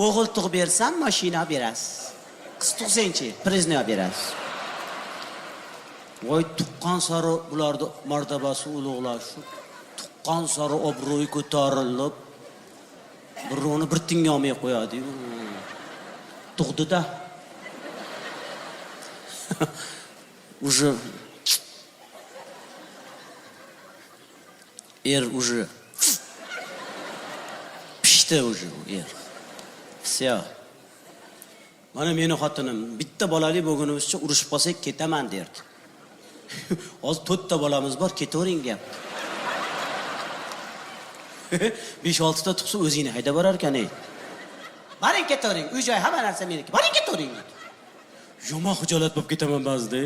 O'g'il tug'ib bersam, mashina berasiz. Qiz tug'sangchi, prizni berasiz. Voy tuqqan sari bularni martabasi ulug'lashib, tuqqan sari obro'yi ko'tarilib, birovni bir tinga olmay qo'yadi-yu. Tug'di-da. Уже уже pishdi уже er. Всё. Mana meni xotinim bitta bolali bo'lganimizcha urushib qolsak ketaman derdi. Hozir 4 ta bolamiz bor, ketavering gap. 5-6 ta tug'sa o'zingni haydab borar ekan-ey. Boring ketavering, uy-joy hamma narsa meniki. Boring ketavering dedi. Yomon xijolat bo'lib ketaman ba'zida.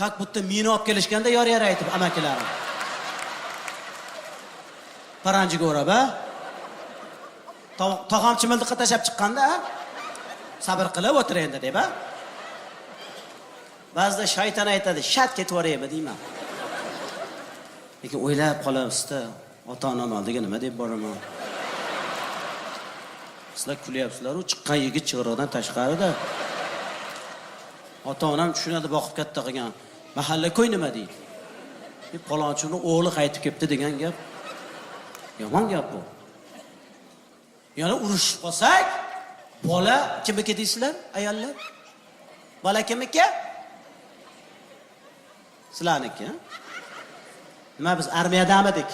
Как будто meni olib kelishganda yor-yor aytib amakilarim. Paranjiga o'rab, ha? Tog'am chimildiqqa tashab chiqqanda, sabr qilib o'tir endi deb, ha? Ba'zida shayton aytadi, "Shat ketib boraymi" deyman. Lekin o'ylab qolasiz-da, ota-onam oldiga nima deb boraman? Sizlar kulyapsizlar-ku, chiqqan yigit chig'iriqdan tashqarida. Ota-onam tushunadi, boqib katta qilgan. Mahalla ko'y nima deydi? Palonchini o'g'li qaytib kelibdi degan gap. Yomon gap bu. Yana urushib qolsak, bola kimniki deysizlar, ayollar? Bola kimniki? Sizlarniki. Nima biz armiyadamidik?